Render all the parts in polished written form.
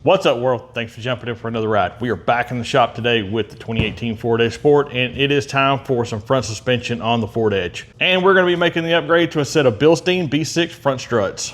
What's up, world? Thanks for jumping in for another ride. We are back in the shop today with the 2018 Ford Edge Sport, and it is time for some front suspension on the Ford Edge. And we're going to be making the upgrade to a set of Bilstein B6 front struts.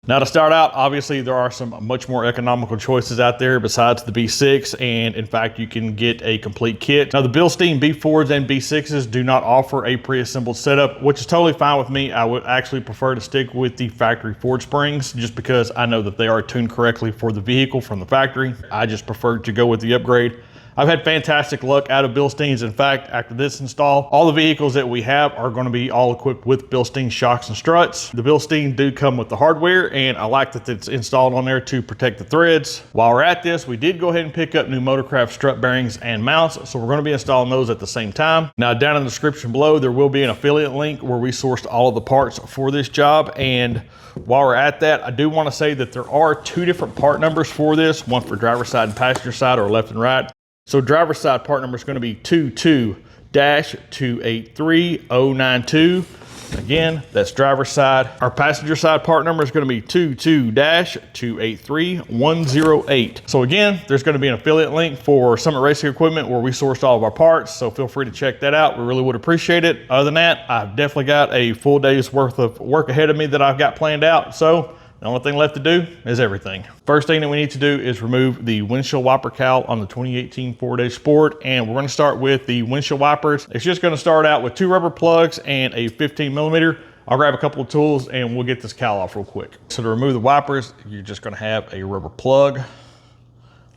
Now to start out, obviously there are some much more economical choices out there besides the B6, and in fact you can get a complete kit. Now the Bilstein B4s and B6s do not offer a pre-assembled setup, which is totally fine with me. I would actually prefer to stick with the factory Ford springs just because I know that they are tuned correctly for the vehicle from the factory. I just prefer to go with the upgrade. I've had fantastic luck out of Bilsteins. In fact, after this install, all the vehicles that we have are going to be all equipped with Bilstein shocks and struts. The Bilstein do come with the hardware, and I like that it's installed on there to protect the threads. While we're at this, we did go ahead and pick up new Motorcraft strut bearings and mounts, so we're going to be installing those at the same time. Now, down in the description below, there will be an affiliate link where we sourced all of the parts for this job. And while we're at that, I do want to say that there are two different part numbers for this, one for driver's side and passenger side, or left and right. So driver's side part number is going to be 22-283092. Again, that's driver's side. Our passenger side part number is going to be 22-283108. So again, there's going to be an affiliate link for Summit Racing Equipment where we sourced all of our parts. So feel free to check that out. We really would appreciate it. Other than that, I've definitely got a full day's worth of work ahead of me that I've got planned out. So the only thing left to do is everything. First thing that we need to do is remove the windshield wiper cowl on the 2018 Ford Edge Sport, and we're going to start with the windshield wipers. It's just going to start out with 2 rubber plugs and a 15mm. I'll grab a couple of tools and we'll get this cowl off real quick. So to remove the wipers, you're just going to have a rubber plug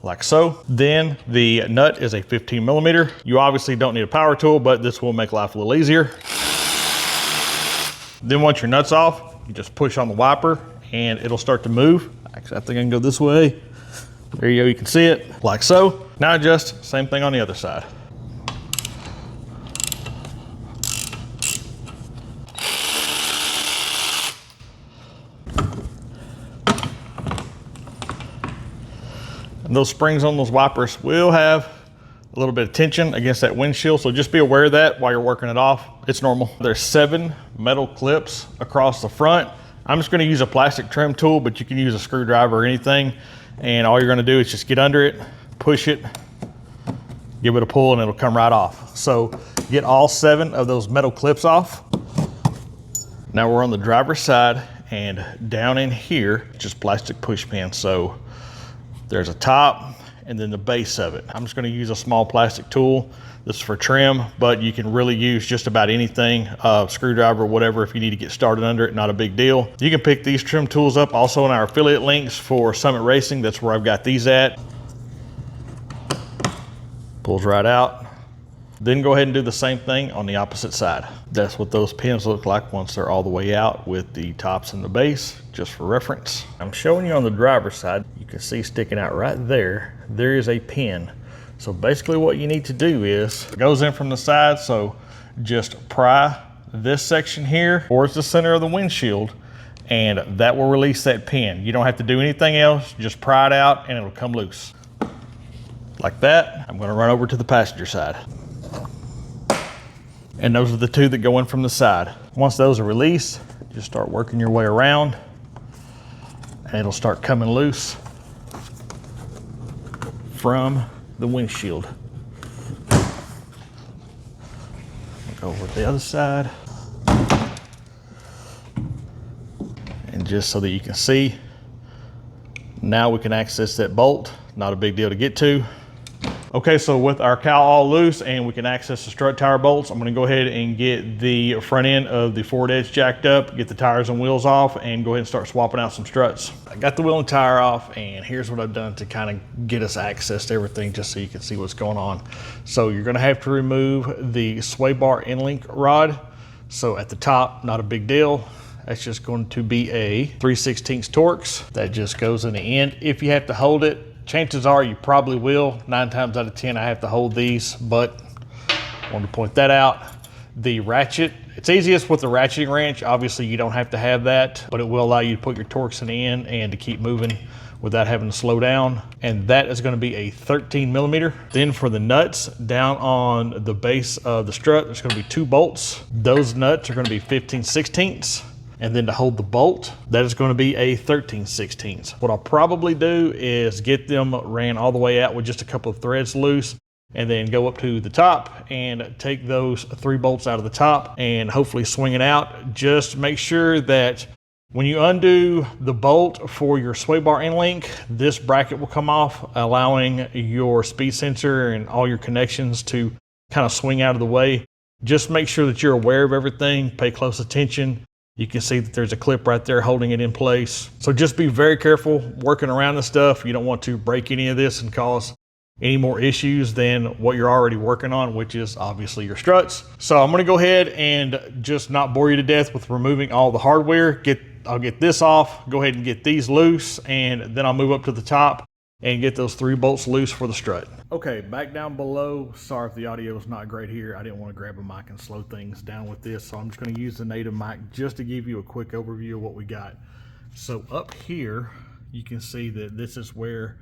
like so. Then the nut is a 15mm. You obviously don't need a power tool, but this will make life a little easier. Then once your nut's off, you just push on the wiper and it'll start to move. Actually, I think I can go this way. There you go, you can see it, like so. Now adjust, same thing on the other side. And those springs on those wipers will have a little bit of tension against that windshield, so just be aware of that while you're working it off. It's normal. There's 7 metal clips across the front. I'm just going to use a plastic trim tool, but you can use a screwdriver or anything. And all you're going to do is just get under it, push it, give it a pull, and it'll come right off. So get all 7 of those metal clips off. Now we're on the driver's side, and down in here, just plastic push pin. So there's a top and then the base of it. I'm just going to use a small plastic tool. This is for trim, but you can really use just about anything, screwdriver, whatever, if you need to get started under it, not a big deal. You can pick these trim tools up also in our affiliate links for Summit Racing. That's where I've got these at. Pulls right out. Then go ahead and do the same thing on the opposite side. That's what those pins look like once they're all the way out with the tops and the base, just for reference. I'm showing you on the driver's side. You can see sticking out right there, there is a pin. So basically what you need to do is, it goes in from the side, so just pry this section here towards the center of the windshield, and that will release that pin. You don't have to do anything else, just pry it out and it'll come loose. Like that. I'm gonna run over to the passenger side. And those are the 2 that go in from the side. Once those are released, just start working your way around and it'll start coming loose from the windshield. Go over to the other side. And just so that you can see, now we can access that bolt. Not a big deal to get to. Okay, so with our cowl all loose and we can access the strut tire bolts, I'm going to go ahead and get the front end of the Ford Edge jacked up, get the tires and wheels off, and go ahead and start swapping out some struts. I got the wheel and tire off, and here's what I've done to kind of get us access to everything just so you can see what's going on. So you're going to have to remove the sway bar end link rod. So at the top, not a big deal. That's just going to be a 3/16 Torx that just goes in the end. If you have to hold it, chances are you probably will. 9 times out of 10 I have to hold these, but I wanted to point that out. The ratchet, it's easiest with the ratcheting wrench. Obviously you don't have to have that, but it will allow you to put your Torx in the end and to keep moving without having to slow down. And that is going to be a 13mm. Then for the nuts, down on the base of the strut, there's going to be 2 bolts. Those nuts are going to be 15/16. And then to hold the bolt, that is going to be a 13/16. What I'll probably do is get them ran all the way out with just a couple of threads loose, and then go up to the top and take those 3 bolts out of the top and hopefully swing it out. Just make sure that when you undo the bolt for your sway bar end link, this bracket will come off, allowing your speed sensor and all your connections to kind of swing out of the way. Just make sure that you're aware of everything, pay close attention. You can see that there's a clip right there holding it in place. So just be very careful working around this stuff. You don't want to break any of this and cause any more issues than what you're already working on, which is obviously your struts. So I'm gonna go ahead and just not bore you to death with removing all the hardware. I'll get this off, go ahead and get these loose, and then I'll move up to the top and get those 3 bolts loose for the strut. Okay, back down below. Sorry if the audio is not great here. I didn't want to grab a mic and slow things down with this, so I'm just going to use the native mic just to give you a quick overview of what we got. So up here, you can see that this is where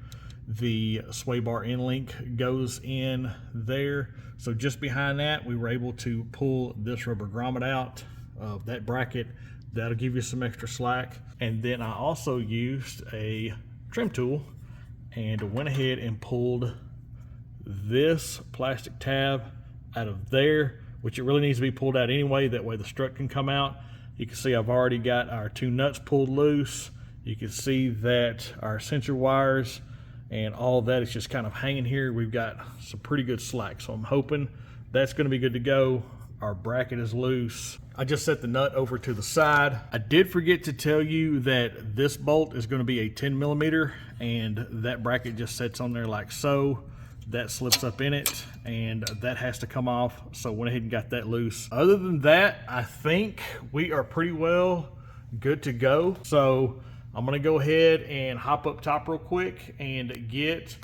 the sway bar end link goes in there. So just behind that, we were able to pull this rubber grommet out of that bracket. That'll give you some extra slack. And then I also used a trim tool and went ahead and pulled this plastic tab out of there, which it really needs to be pulled out anyway. That way the strut can come out. You can see I've already got our 2 nuts pulled loose. You can see that our sensor wires and all that is just kind of hanging here. We've got some pretty good slack, so I'm hoping that's going to be good to go. Our bracket is loose. I just set the nut over to the side. I did forget to tell you that this bolt is going to be a 10mm, and that bracket just sits on there like so. That slips up in it, and that has to come off, so went ahead and got that loose. Other than that, I think we are pretty well good to go. So I'm going to go ahead and hop up top real quick and get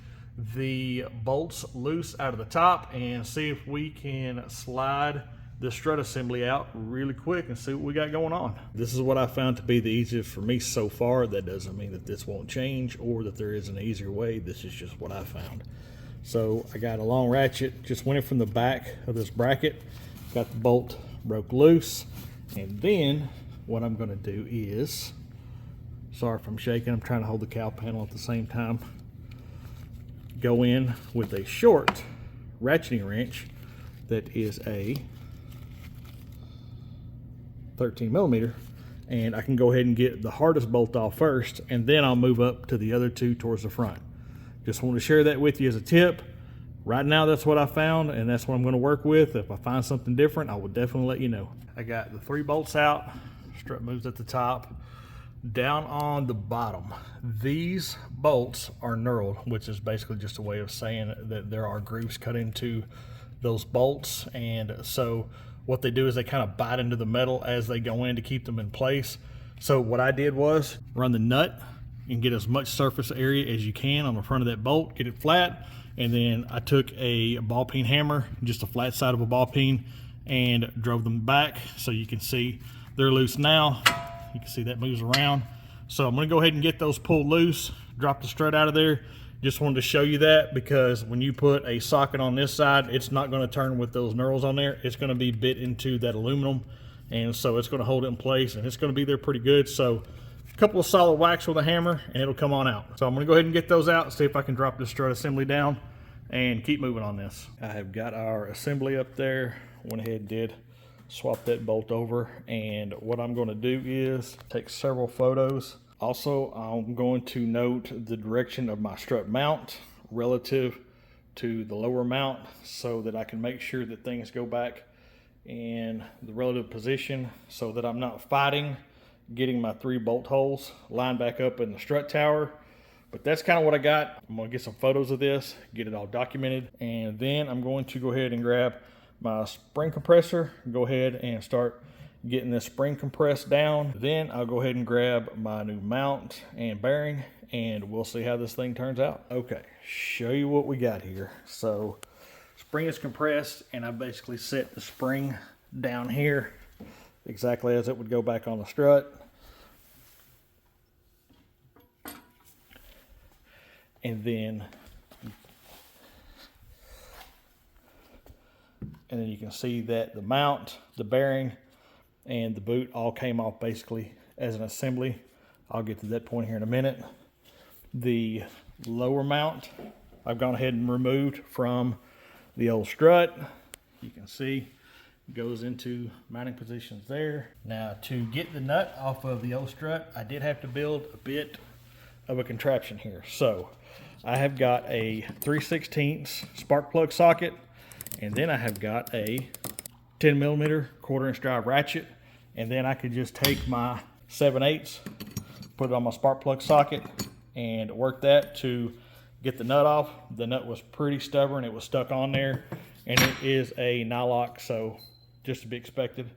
the bolts loose out of the top and see if we can slide the strut assembly out really quick and see what we got going on. This is what I found to be the easiest for me so far. That doesn't mean that this won't change or that there is an easier way. This is just what I found. So I got a long ratchet, just went in from the back of this bracket, got the bolt broke loose, and then what I'm going to do is, sorry if I'm shaking, I'm trying to hold the cowl panel at the same time, go in with a short ratcheting wrench that is a 13mm, and I can go ahead and get the hardest bolt off first, and then I'll move up to the other 2 towards the front. Just want to share that with you as a tip. Right now, that's what I found, and that's what I'm going to work with. If I find something different, I will definitely let you know. I got the 3 bolts out. Strut moves at the top. Down on the bottom, these bolts are knurled, which is basically just a way of saying that there are grooves cut into those bolts. And so what they do is they kind of bite into the metal as they go in to keep them in place. So what I did was run the nut and get as much surface area as you can on the front of that bolt, get it flat, and then I took a ball peen hammer, just a flat side of a ball peen, and drove them back. So you can see they're loose now. You can see that moves around. So I'm going to go ahead and get those pulled loose, drop the strut out of there. Just wanted to show you that, because when you put a socket on this side, it's not going to turn with those knurls on there. It's going to be bit into that aluminum, and so it's going to hold it in place, and it's going to be there pretty good. So a couple of solid whacks with a hammer and it'll come on out. So I'm going to go ahead and get those out, see if I can drop this strut assembly down and keep moving on this. I have got our assembly up there. Went ahead and did swap that bolt over, and what I'm going to do is take several photos. Also, I'm going to note the direction of my strut mount relative to the lower mount, so that I can make sure that things go back in the relative position, so that I'm not fighting getting my 3 bolt holes lined back up in the strut tower. But that's kind of what I got. I'm going to get some photos of this, get it all documented, and then I'm going to go ahead and grab my spring compressor, go ahead and start getting this spring compressed down. Then I'll go ahead and grab my new mount and bearing, and we'll see how this thing turns out. Okay, show you what we got here. So spring is compressed, and I basically set the spring down here exactly as it would go back on the strut. And then you can see that the mount, the bearing, and the boot all came off basically as an assembly. I'll get to that point here in a minute. The lower mount I've gone ahead and removed from the old strut. You can see it goes into mounting positions there. Now, to get the nut off of the old strut, I did have to build a bit of a contraption here. So I have got a 3/16 spark plug socket, and then I have got a 10mm 1/4" drive ratchet, and then I could just take my 7/8, put it on my spark plug socket, and work that to get the nut off. The nut was pretty stubborn. It was stuck on there, and it is a nylock, so just to be expected.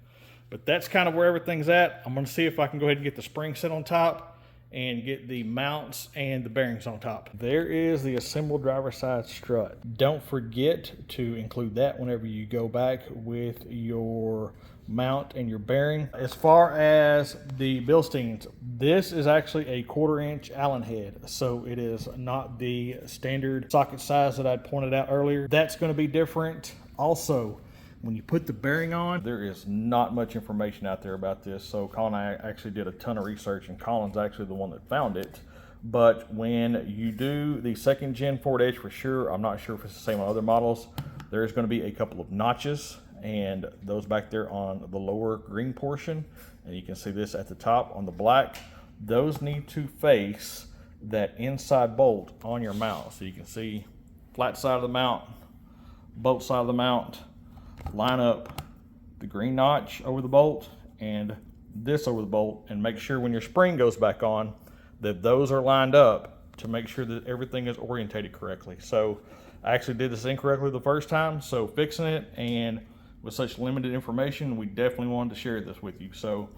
But that's kind of where everything's at. I'm going to see if I can go ahead and get the spring set on top and get the mounts and the bearings on top. There is the assembled driver's side strut. Don't forget to include that whenever you go back with your mount and your bearing. As far as the Bilsteins, this is actually a 1/4" Allen head, so it is not the standard socket size that I'd pointed out earlier. That's going to be different. Also, when you put the bearing on, there is not much information out there about this. So Colin and I actually did a ton of research, and Colin's actually the one that found it. But when you do the 2nd gen Ford Edge, for sure, I'm not sure if it's the same on other models, there's going to be a couple of notches, and those back there on the lower green portion, and you can see this at the top on the black, those need to face that inside bolt on your mount. So you can see flat side of the mount, bolt side of the mount, line up the green notch over the bolt and this over the bolt, and make sure when your spring goes back on that those are lined up to make sure that everything is orientated correctly. So I actually did this incorrectly the first time, so fixing it, and with such limited information, we definitely wanted to share this with you. So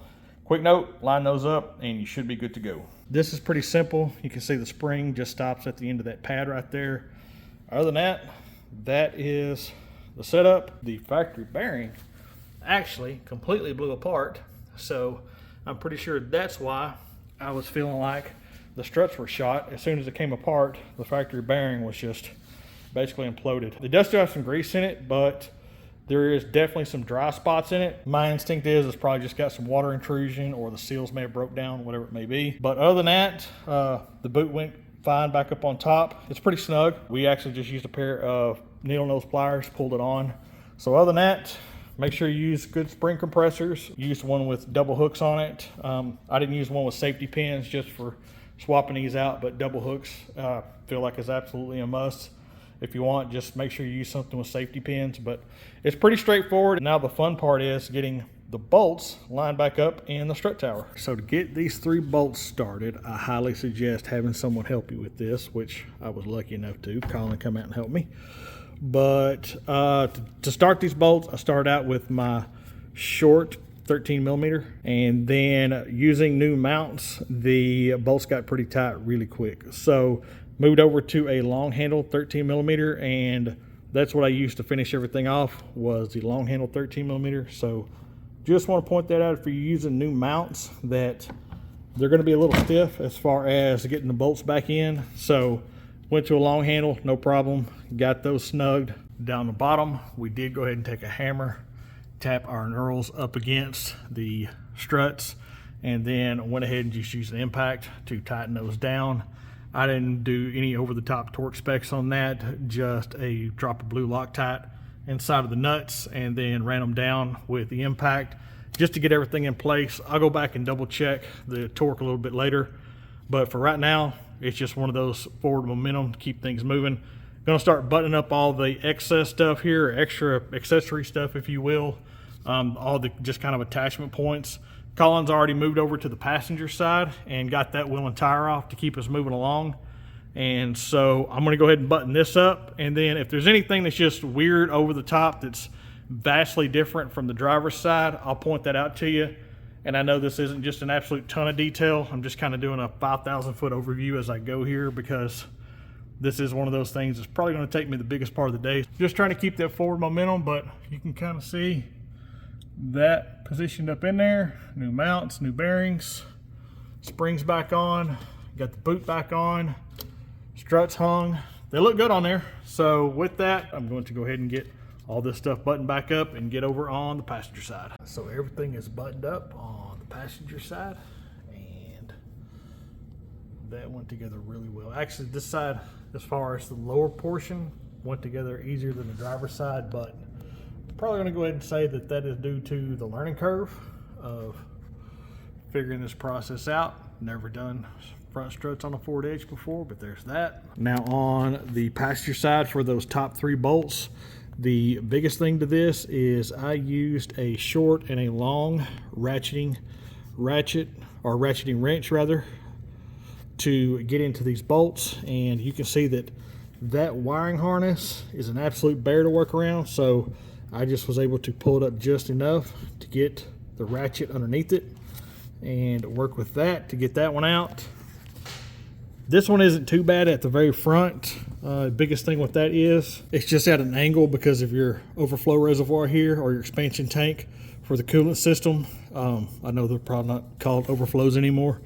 quick note, line those up and you should be good to go. This is pretty simple. You can see the spring just stops at the end of that pad right there. Other than that, that is the setup. The factory bearing actually completely blew apart, so I'm pretty sure that's why I was feeling like the struts were shot. As soon as it came apart, the factory bearing was just basically imploded. It does still have some grease in it, but there is definitely some dry spots in it. My instinct is it's probably just got some water intrusion, or the seals may have broke down, whatever it may be. But other than that, the boot went fine back up on top. It's pretty snug. We actually just used a pair of needle nose pliers, pulled it on. So other than that, make sure you use good spring compressors. Use one with double hooks on it. I didn't use one with safety pins just for swapping these out, but double hooks feel like is absolutely a must. If you want, just make sure you use something with safety pins, but it's pretty straightforward. Now the fun part is getting the bolts lined back up in the strut tower. So to get these 3 bolts started, I highly suggest having someone help you with this, which I was lucky enough to. Colin come out and help me. But to start these bolts, I started out with my short 13mm, and then using new mounts, the bolts got pretty tight really quick. So moved over to a long handle 13mm, and that's what I used to finish everything off, was the long handle 13mm. So just want to point that out if you're using new mounts, that they're going to be a little stiff as far as getting the bolts back in. So went to a long handle, no problem, got those snugged. Down the bottom, we did go ahead and take a hammer, tap our knurls up against the struts, and then went ahead and just used an impact to tighten those down. I didn't do any over-the-top torque specs on that, just a drop of blue Loctite inside of the nuts, and then ran them down with the impact just to get everything in place. I'll go back and double check the torque a little bit later, but for right now, it's just one of those forward momentum to keep things moving. Gonna start buttoning up all the excess stuff here, extra accessory stuff, if you will, all the just kind of attachment points. Colin's already moved over to the passenger side and got that wheel and tire off to keep us moving along. And so I'm gonna go ahead and button this up, and then if there's anything that's just weird over the top that's vastly different from the driver's side, I'll point that out to you. And I know this isn't just an absolute ton of detail. I'm just kind of doing a 5,000 foot overview as I go here, because this is one of those things that's probably going to take me the biggest part of the day. Just trying to keep that forward momentum, but you can kind of see that positioned up in there. New mounts, new bearings, springs back on, got the boot back on, struts hung. They look good on there. So with that, I'm going to go ahead and get all this stuff button back up and get over on the passenger side. So everything is buttoned up on the passenger side, and that went together really well. Actually, this side, as far as the lower portion, went together easier than the driver's side, but I'm probably going to go ahead and say that that is due to the learning curve of figuring this process out. Never done front struts on a Ford Edge before, but there's that. Now on the passenger side for those top 3 bolts, the biggest thing to this is I used a short and a long ratcheting wrench rather to get into these bolts, and you can see that that wiring harness is an absolute bear to work around, so I just was able to pull it up just enough to get the ratchet underneath it and work with that to get that one out. This one isn't too bad at the very front. Biggest thing with that is it's just at an angle because of your overflow reservoir here, or your expansion tank for the coolant system. I know they're probably not called overflows anymore,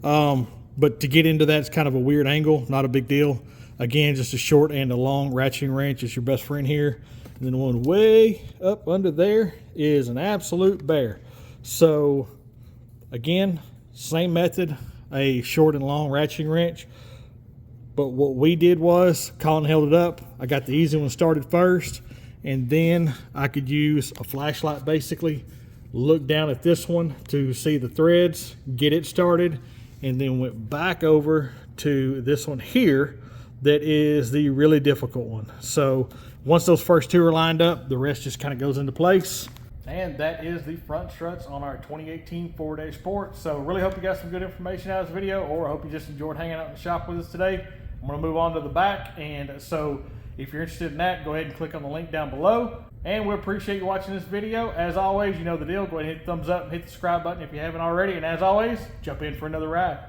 but to get into that, it's kind of a weird angle, not a big deal. Again, just a short and a long ratcheting wrench is your best friend here. And then one way up under there is an absolute bear. So again, same method, a short and long ratcheting wrench. But what we did was, Colin held it up. I got the easy one started first, and then I could use a flashlight basically, look down at this one to see the threads, get it started, and then went back over to this one here that is the really difficult one. So once those first 2 are lined up, the rest just kind of goes into place. And that is the front struts on our 2018 Ford Edge Sport. So really hope you got some good information out of this video, or I hope you just enjoyed hanging out in the shop with us today. I'm gonna move on to the back, and so if you're interested in that, go ahead and click on the link down below. And we appreciate you watching this video. As always, you know the deal. Go ahead and hit the thumbs up and hit the subscribe button if you haven't already. And as always, jump in for another ride.